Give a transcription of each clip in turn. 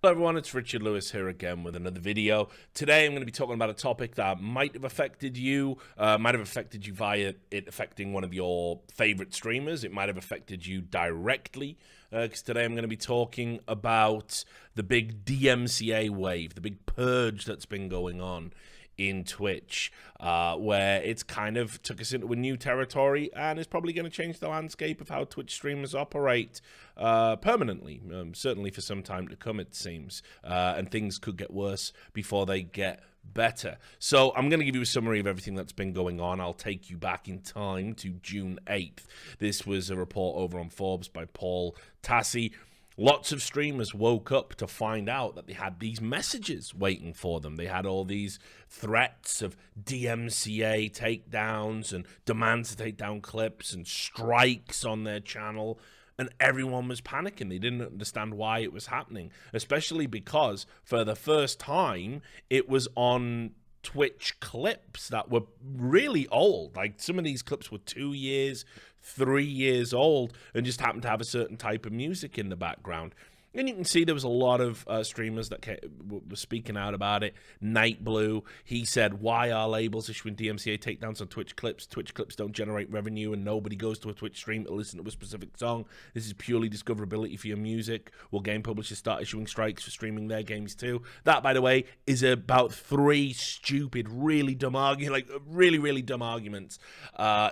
Hello everyone, it's Richard Lewis here again with another video. Today I'm going to be talking about a topic that might have affected you via it affecting one of your favorite streamers. It might have affected you directly, because today I'm going to be talking about the big DMCA wave, the big purge that's been going on in Twitch, where it's kind of took us into a new territory and is probably going to change the landscape of how Twitch streamers operate permanently, certainly for some time to come, it seems, and things could get worse before they get better. So I'm going to give you a summary of everything that's been going on. I'll take you back in time to June 8th. This was a report over on Forbes by Paul Tassi. Lots of streamers woke up to find out that they had these messages waiting for them. They had all these threats of DMCA takedowns and demands to take down clips and strikes on their channel, and everyone was panicking. They didn't understand why it was happening, especially because for the first time it was on Twitch clips that were really old. Like, some of these clips were 2 years, 3 years old, and just happened to have a certain type of music in the background. And you can see there was a lot of streamers that were speaking out about it. Nightblue, he said, why are labels issuing DMCA takedowns on Twitch clips? Twitch clips don't generate revenue and nobody goes to a Twitch stream to listen to a specific song. This is purely discoverability for your music. Will game publishers start issuing strikes for streaming their games too? That, by the way, is about 3 stupid, really dumb arguments, like really dumb arguments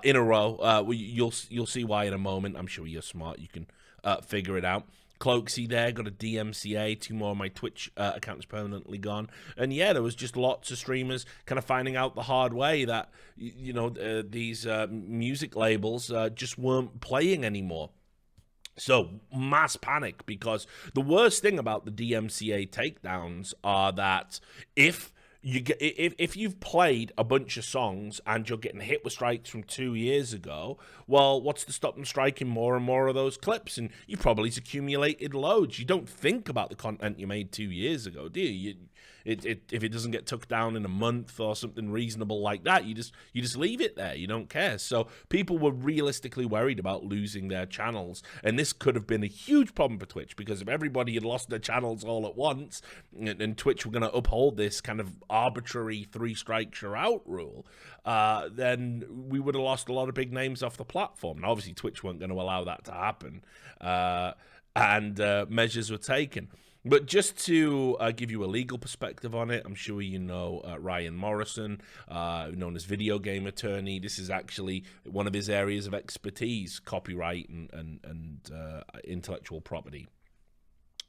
in a row. You'll see why in a moment. I'm sure you're smart. You can figure it out. Cloaksy there, got a DMCA, 2 more of my Twitch accounts permanently gone. And yeah, there was just lots of streamers kind of finding out the hard way that, you know, these music labels just weren't playing anymore. So, mass panic, because the worst thing about the DMCA takedowns are that if you've played a bunch of songs and you're getting hit with strikes from 2 years ago, well, what's to stop them striking more and more of those clips? And you probably accumulated loads. You don't think about the content you made 2 years ago, do you? If it doesn't get took down in a month or something reasonable like that, you just leave it there. You don't care. So people were realistically worried about losing their channels, and this could have been a huge problem for Twitch, because if everybody had lost their channels all at once, and Twitch were going to uphold this kind of arbitrary 3 strikes you're out rule, then we would have lost a lot of big names off the platform. Now, obviously, Twitch weren't going to allow that to happen, and measures were taken. But just to give you a legal perspective on it, I'm sure you know Ryan Morrison, known as video game attorney. This is actually one of his areas of expertise, copyright and intellectual property.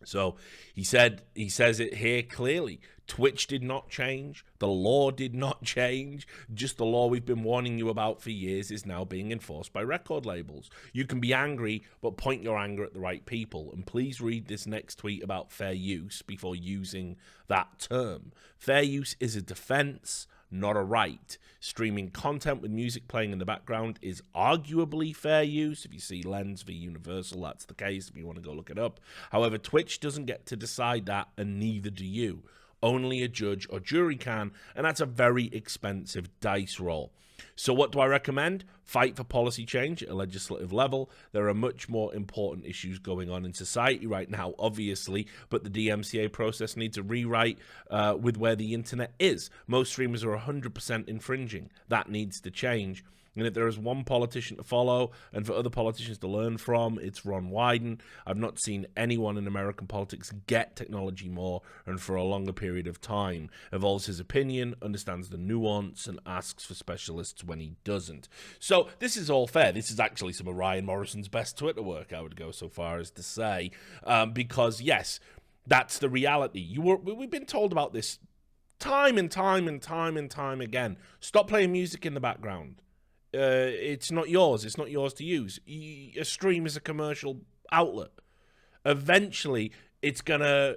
So he says it here clearly. Twitch did not change. The law did not change. Just the law we've been warning you about for years is now being enforced by record labels. You can be angry, but point your anger at the right people. And please read this next tweet about fair use before using that term. Fair use is a defense, not a right. Streaming content with music playing in the background is arguably fair use. If you see Lens v Universal, that's the case, if you want to go look it up. However, Twitch doesn't get to decide that, and neither do you. Only a judge or jury can, and that's a very expensive dice roll. So what do I recommend? Fight for policy change at a legislative level. There are much more important issues going on in society right now, obviously, but the DMCA process needs a rewrite with where the internet is. Most streamers are 100% infringing. That needs to change. And if there is one politician to follow and for other politicians to learn from, it's Ron Wyden. I've not seen anyone in American politics get technology more and for a longer period of time. Evolves his opinion, understands the nuance, and asks for specialists when he doesn't. So this is all fair. This is actually some of Ryan Morrison's best Twitter work, I would go so far as to say, because yes, that's the reality. We've been told about this time and time again. Stop playing music in the background. It's not yours. It's not yours to use. A stream is a commercial outlet. Eventually, it's gonna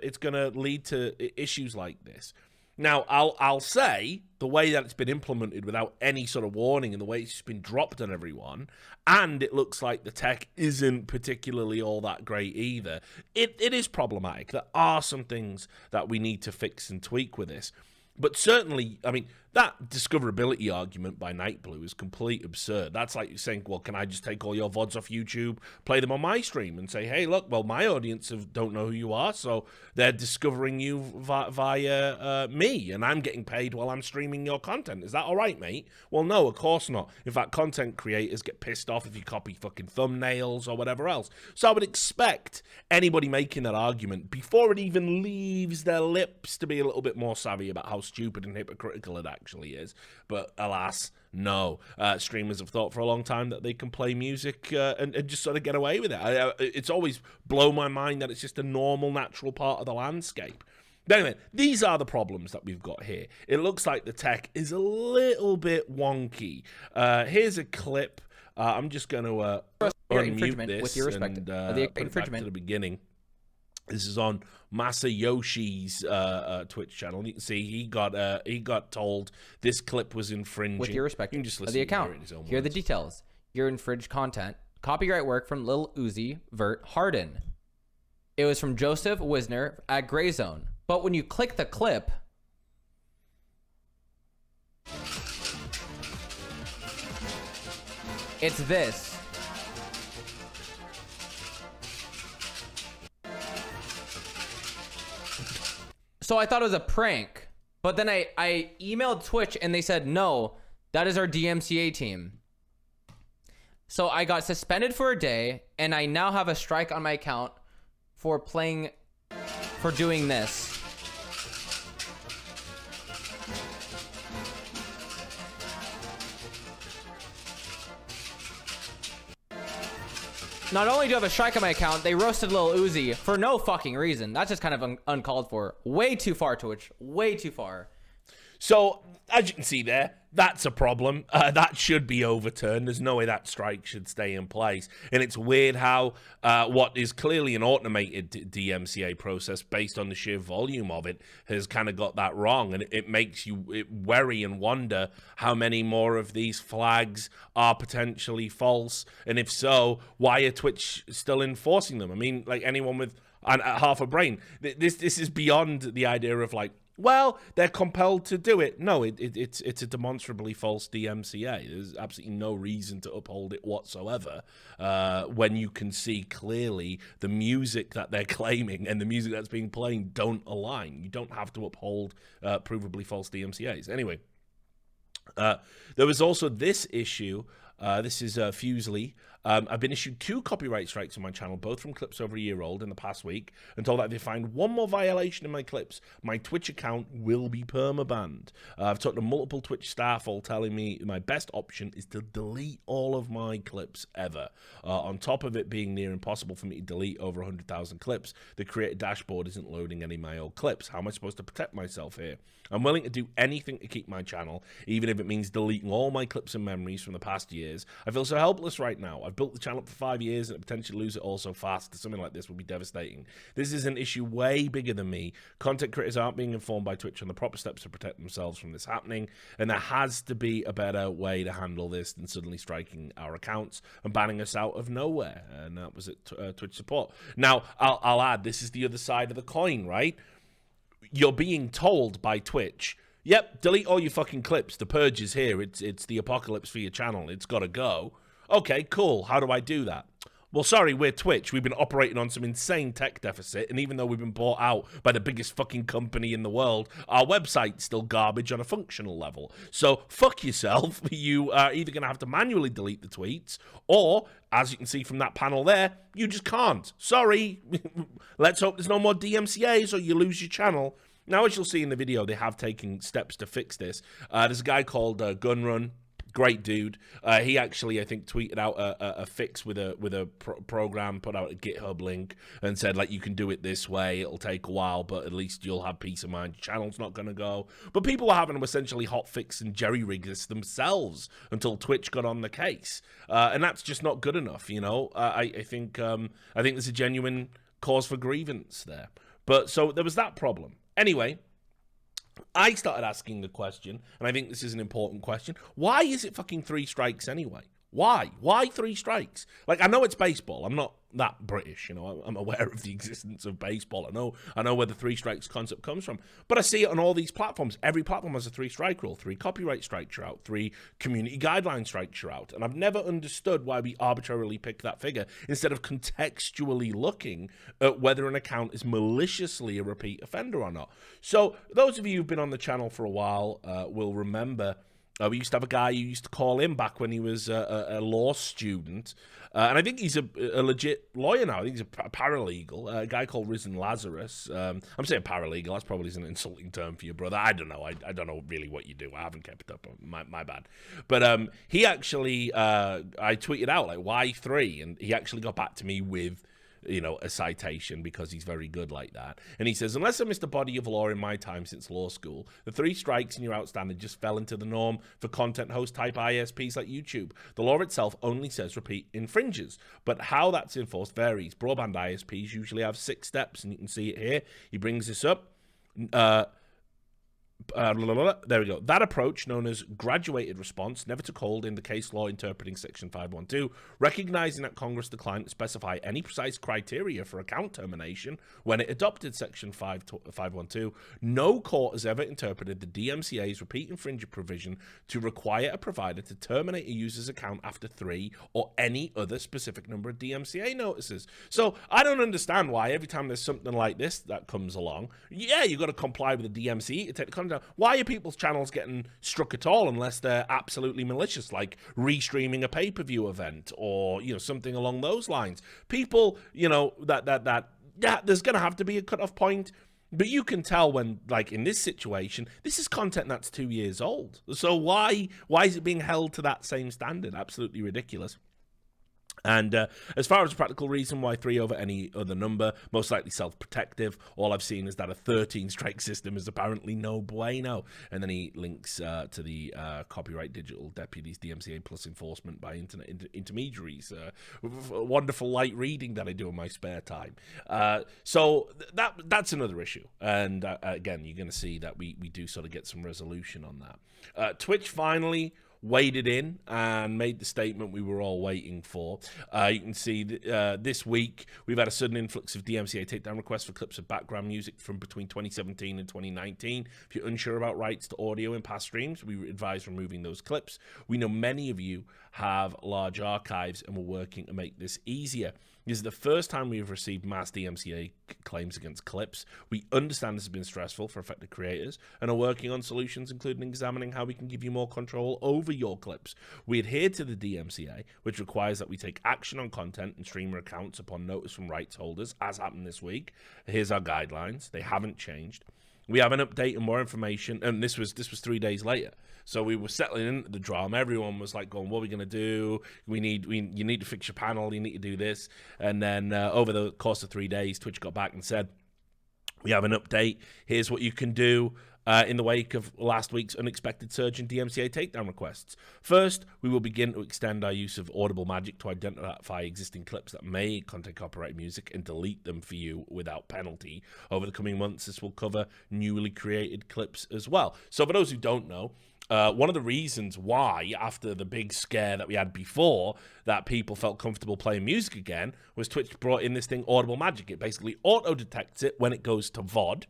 lead to issues like this. Now, I'll say the way that it's been implemented without any sort of warning, and the way it's just been dropped on everyone, and it looks like the tech isn't particularly all that great either. It is problematic. There are some things that we need to fix and tweak with this. But certainly, I mean, that discoverability argument by Nightblue is complete absurd. That's like you saying, well, can I just take all your VODs off YouTube, play them on my stream, and say, hey, look, well, my audience don't know who you are, so they're discovering you via me, and I'm getting paid while I'm streaming your content. Is that all right, mate? Well, no, of course not. In fact, content creators get pissed off if you copy fucking thumbnails or whatever else. So I would expect anybody making that argument, before it even leaves their lips, to be a little bit more savvy about how stupid and hypocritical it actually is. But alas, no. Streamers have thought for a long time that they can play music and just sort of get away with it. It's always blown my mind that it's just a normal, natural part of the landscape. But anyway, these are the problems that we've got here. It looks like the tech is a little bit wonky. Here's a clip. I'm just going to unmute this with your respect, and put it back to the beginning. This is on Masa Yoshi's Twitch channel. You can see he got told this clip was infringing. With your respect, you can just of listen the to account. Here are the details. Your infringed content. Copyright work from Lil Uzi Vert Harden. It was from Joseph Wisner at Gray Zone. But when you click the clip, it's this. So I thought it was a prank, but then I emailed Twitch and they said, no, that is our DMCA team. So I got suspended for a day and I now have a strike on my account for doing this. Not only do I have a strike on my account, they roasted Lil Uzi for no fucking reason. That's just kind of uncalled for. Way too far, Twitch. Way too far. So, as you can see there, that's a problem. That should be overturned. There's no way that strike should stay in place. And it's weird how what is clearly an automated DMCA process based on the sheer volume of it has kind of got that wrong. And it makes you worry and wonder how many more of these flags are potentially false. And if so, why are Twitch still enforcing them? I mean, like anyone with half a brain, this is beyond the idea of like, well, they're compelled to do it. No, it's a demonstrably false DMCA. There's absolutely no reason to uphold it whatsoever when you can see clearly the music that they're claiming and the music that's being played don't align. You don't have to uphold provably false DMCAs. Anyway, there was also this issue. This is Fusely. I've been issued 2 copyright strikes on my channel, both from clips over a year old in the past week, and told that if they find one more violation in my clips, my Twitch account will be permabanned. I've talked to multiple Twitch staff, all telling me my best option is to delete all of my clips ever. On top of it being near impossible for me to delete over 100,000 clips, the creator dashboard isn't loading any of my old clips. How am I supposed to protect myself here? I'm willing to do anything to keep my channel, even if it means deleting all my clips and memories from the past years. I feel so helpless right now. I've built the channel up for 5 years and potentially lose it all so fast. Something like this would be devastating. This is an issue way bigger than me. Content creators aren't being informed by Twitch on the proper steps to protect themselves from this happening, and there has to be a better way to handle this than suddenly striking our accounts and banning us out of nowhere. And that was at Twitch support. Now, I'll add, this is the other side of the coin, right? You're being told by Twitch, yep, delete all your fucking clips. The purge is here. It's the apocalypse for your channel. It's got to go. Okay, cool. How do I do that? Well, sorry, we're Twitch. We've been operating on some insane tech deficit, and even though we've been bought out by the biggest fucking company in the world, our website's still garbage on a functional level. So, fuck yourself. You are either going to have to manually delete the tweets, or, as you can see from that panel there, you just can't. Sorry. Let's hope there's no more DMCAs or you lose your channel. Now, as you'll see in the video, they have taken steps to fix this. There's a guy called Gunrun. Great dude. He actually, I think, tweeted out a fix with a program, put out a GitHub link, and said, like, you can do it this way. It'll take a while, but at least you'll have peace of mind. Your channel's not going to go. But people were having to essentially hotfix and jerry-rig this themselves until Twitch got on the case. And that's just not good enough, you know? I think there's a genuine cause for grievance there. But so there was that problem. Anyway, I started asking the question, and I think this is an important question. Why is it fucking 3 strikes anyway? Why? Why 3 strikes? Like, I know it's baseball. I'm not that British, you know. I'm aware of the existence of baseball. I know where the 3 strikes concept comes from. But I see it on all these platforms. Every platform has a 3-strike rule. 3 copyright strikes you're out. 3 community guideline strikes you're out. And I've never understood why we arbitrarily pick that figure instead of contextually looking at whether an account is maliciously a repeat offender or not. So those of you who've been on the channel for a while will remember we used to have a guy who used to call in back when he was a law student. And I think he's a legit lawyer now. I think he's a paralegal, a guy called Lazarus. I'm saying paralegal. That's probably an insulting term for your brother. I don't know. I don't know really what you do. I haven't kept up. My bad. But he actually, I tweeted out, like, why 3? And he actually got back to me with, you know, a citation because he's very good like that. And he says, unless I missed a body of law in my time since law school, the 3 strikes and you're outstanding just fell into the norm for content host type ISPs like YouTube. The law itself only says repeat infringes, but how that's enforced varies. Broadband ISPs usually have 6 steps, and you can see it here. He brings this up. There we go. That approach, known as graduated response, never took hold in the case law interpreting Section 512, recognizing that Congress declined to specify any precise criteria for account termination when it adopted Section 512. No court has ever interpreted the DMCA's repeat infringer provision to require a provider to terminate a user's account after 3 or any other specific number of DMCA notices. So I don't understand why every time there's something like this that comes along, yeah, you've got to comply with the DMCA to take the content down. Why are people's channels getting struck at all unless they're absolutely malicious, like restreaming a pay-per-view event or, you know, something along those lines? People, you know, yeah, there's going to have to be a cutoff point. But you can tell when, like in this situation, this is content that's 2 years old. So why is it being held to that same standard? Absolutely ridiculous. And as far as a practical reason why 3 over any other number, most likely self-protective, all I've seen is that a 13-strike system is apparently no bueno. And then he links to the Copyright Digital Deputies DMCA plus enforcement by internet intermediaries. Wonderful light reading that I do in my spare time. So that's another issue. And again, you're going to see that we do sort of get some resolution on that. Twitch finally waded in and made the statement we were all waiting for. You can see this week we've had a sudden influx of DMCA takedown requests for clips of background music from between 2017 and 2019. If you're unsure about rights to audio in past streams, we advise removing those clips. We know many of you have large archives and we're working to make this easier. This is the first time we've received mass DMCA claims against clips. We understand this has been stressful for affected creators and are working on solutions, including examining how we can give you more control over your clips. We adhere to the DMCA, which requires that we take action on content and streamer accounts upon notice from rights holders, as happened this week. Here's our guidelines. They haven't changed. We have an update and more information, and this was 3 days later. So we were settling into the drama. Everyone was like going, what are we going to do? You need to fix your panel. You need to do this. And then over the course of 3 days, Twitch got back and said, we have an update. Here's what you can do in the wake of last week's unexpected surge in DMCA takedown requests. First, we will begin to extend our use of audible magic to identify existing clips that may contain copyright music and delete them for you without penalty. Over the coming months, this will cover newly created clips as well. So for those who don't know, one of the reasons why, after the big scare that we had before, that people felt comfortable playing music again, was Twitch brought in this thing, Audible Magic. It basically auto-detects it when it goes to VOD,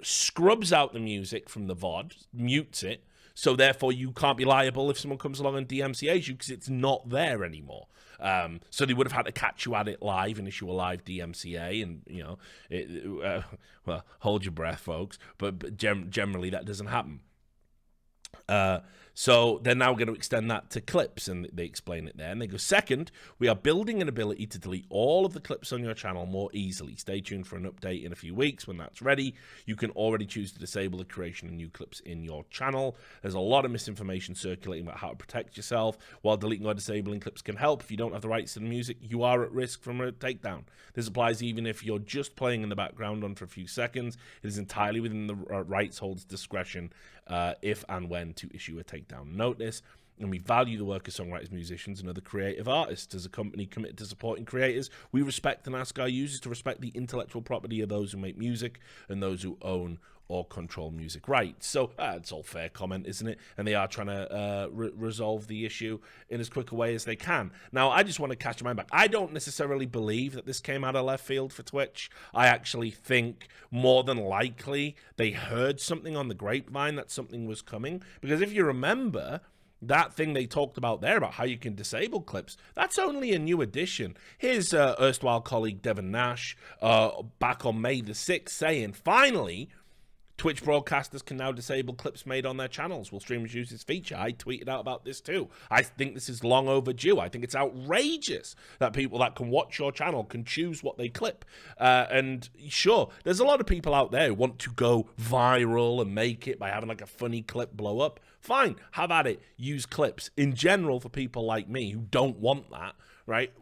scrubs out the music from the VOD, mutes it, so therefore you can't be liable if someone comes along and DMCAs you because it's not there anymore. So they would have had to catch you at it live and issue a live DMCA, and, you know, well, hold your breath, folks, but generally that doesn't happen. So they're now going to extend that to clips, and they explain it there. And they go, second, we are building an ability to delete all of the clips on your channel more easily. Stay tuned for an update in a few weeks. When that's ready, you can already choose to disable the creation of new clips in your channel. There's a lot of misinformation circulating about how to protect yourself. While deleting or disabling clips can help, if you don't have the rights to the music, you are at risk from a takedown. This applies even if you're just playing in the background on for a few seconds. It is entirely within the rights holder's discretion if and when to issue a takedown notice. and we value the work of songwriters, musicians, and other creative artists. As a company committed to supporting creators, we respect and ask our users to respect the intellectual property of those who make music and those who own or control music rights. So it's all fair comment, isn't it? And they are trying to resolve the issue in as quick a way as they can. Now, I just want to catch your mind back. I don't necessarily believe that this came out of left field for Twitch. I actually think more than likely they heard something on the grapevine that something was coming. Because if you remember, that thing they talked about there about how you can disable clips, that's only a new addition. Here's erstwhile colleague Devin Nash back on May the 6th saying, finally, Twitch broadcasters can now disable clips made on their channels. Will streamers use this feature? I tweeted out about this too. I think this is long overdue. I think it's outrageous that people that can watch your channel can choose what they clip. And sure, there's a lot of people out there who want to go viral and make it by having like a funny clip blow up. Fine, have at it. Use clips. In general, for people like me who don't want that, right?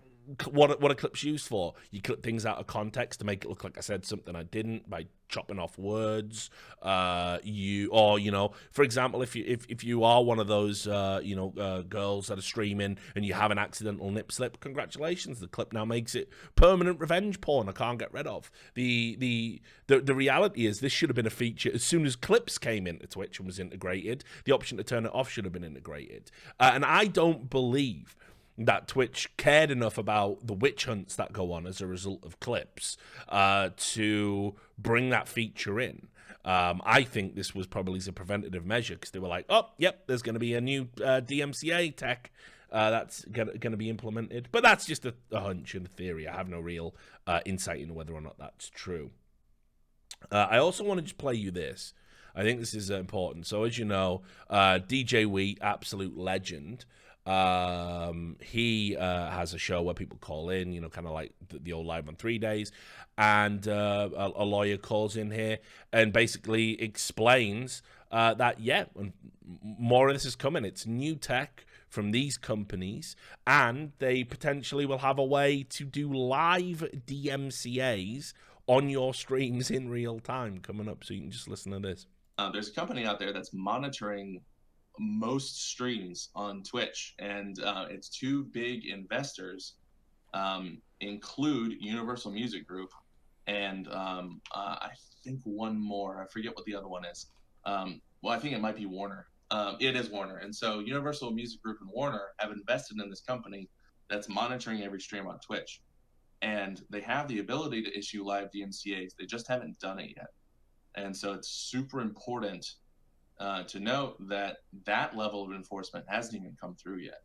What are clips used for? You clip things out of context to make it look like I said something I didn't by chopping off words. For example, if you are one of those girls that are streaming and you have an accidental nip slip, congratulations, the clip now makes it permanent revenge porn I can't get rid of. The reality is this should have been a feature as soon as clips came into Twitch and was integrated. The option to turn it off should have been integrated, and I don't believe that Twitch cared enough about the witch hunts that go on as a result of clips to bring that feature in. I think this was probably a preventative measure because they were like, oh, yep, there's going to be a new DMCA tech that's going to be implemented. But that's just a hunch and a theory. I have no real insight into whether or not that's true. I also want to just play you this. I think this is important. So as you know, DJ Wee, absolute legend, he has a show where people call in, kind of like the old Live on 3 days, and a lawyer calls in here and basically explains that more of this is coming. It's new tech from these companies, and they potentially will have a way to do live DMCAs on your streams in real time coming up. So you can just listen to this. There's a company out there that's monitoring most streams on Twitch, and its two big investors include Universal Music Group and I think one more. I forget what the other one is. I think it might be Warner. It is Warner. And so Universal Music Group and Warner have invested in this company that's monitoring every stream on Twitch, and they have the ability to issue live DMCAs. They just haven't done it yet. And so it's super important to note that that level of enforcement hasn't even come through yet,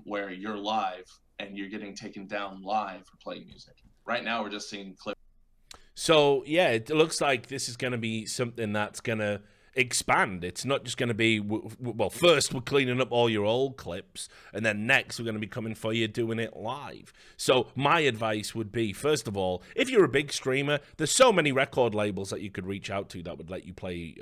where you're live and you're getting taken down live for playing music. Right now, we're just seeing clips. So, yeah, it looks like this is going to be something that's going to expand. It's not just going to be, well, first we're cleaning up all your old clips, and then next we're going to be coming for you doing it live. So my advice would be, first of all, if you're a big streamer, there's so many record labels that you could reach out to that would let you play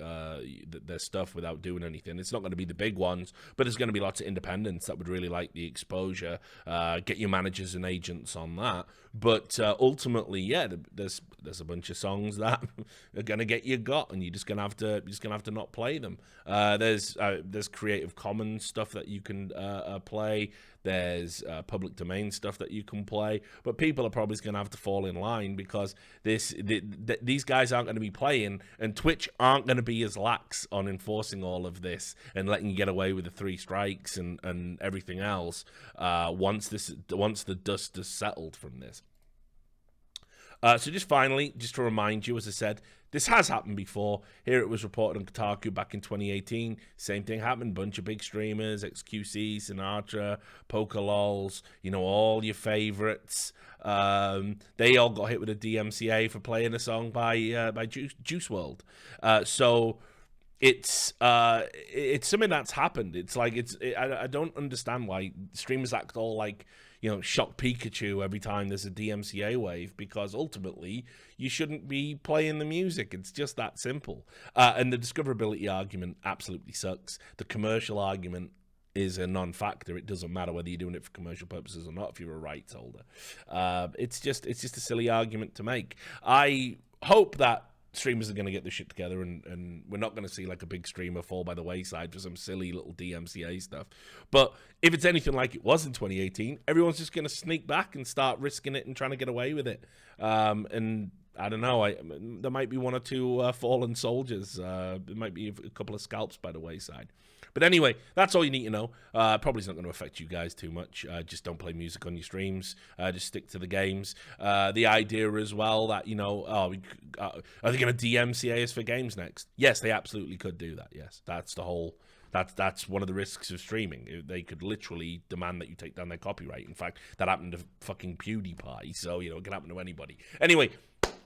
their stuff without doing anything. It's not going to be the big ones, but there's going to be lots of independents that would really like the exposure. Get your managers and agents on that. But ultimately, yeah, there's a bunch of songs that are gonna get you got, and you're just gonna have to not play them. There's Creative Commons stuff that you can play. There's public domain stuff that you can play, but people are probably going to have to fall in line because these guys aren't going to be playing, and Twitch aren't going to be as lax on enforcing all of this and letting you get away with the 3 strikes and everything else once the dust is settled from this. So just finally, just to remind you, as I said, this has happened before. Here it was reported on Kotaku back in 2018. Same thing happened. Bunch of big streamers, XQC, Sinatra, PokerLols, all your favorites. They all got hit with a DMCA for playing a song by Juice WRLD. So it's something that's happened. It's like I don't understand why streamers act all like shock Pikachu every time there's a DMCA wave, because ultimately you shouldn't be playing the music. It's just that simple. And the discoverability argument absolutely sucks. The commercial argument is a non-factor. It doesn't matter whether you're doing it for commercial purposes or not if you're a rights holder. It's just a silly argument to make. I hope that streamers are going to get this shit together, and we're not going to see like a big streamer fall by the wayside for some silly little DMCA stuff. But if it's anything like it was in 2018, everyone's just going to sneak back and start risking it and trying to get away with it. And I don't know. There might be one or two fallen soldiers. There might be a couple of scalps by the wayside. But anyway, that's all you need to know. Probably not going to affect you guys too much. Just don't play music on your streams. Just stick to the games. The idea as well that, are they going to DMCA us for games next? Yes, they absolutely could do that. Yes, that's the whole... That's one of the risks of streaming. They could literally demand that you take down their copyright. In fact, that happened to fucking PewDiePie, so, it can happen to anybody. Anyway,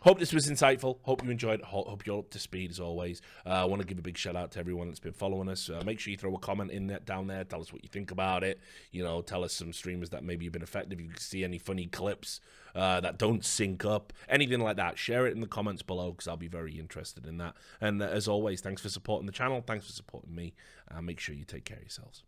hope this was insightful. Hope you enjoyed it. Hope you're up to speed as always. I want to give a big shout out to everyone that's been following us. Make sure you throw a comment in that down there. Tell us what you think about it. Tell us some streamers that maybe have been affected. If you can see any funny clips that don't sync up, anything like that, share it in the comments below because I'll be very interested in that. And as always, thanks for supporting the channel. Thanks for supporting me. Make sure you take care of yourselves.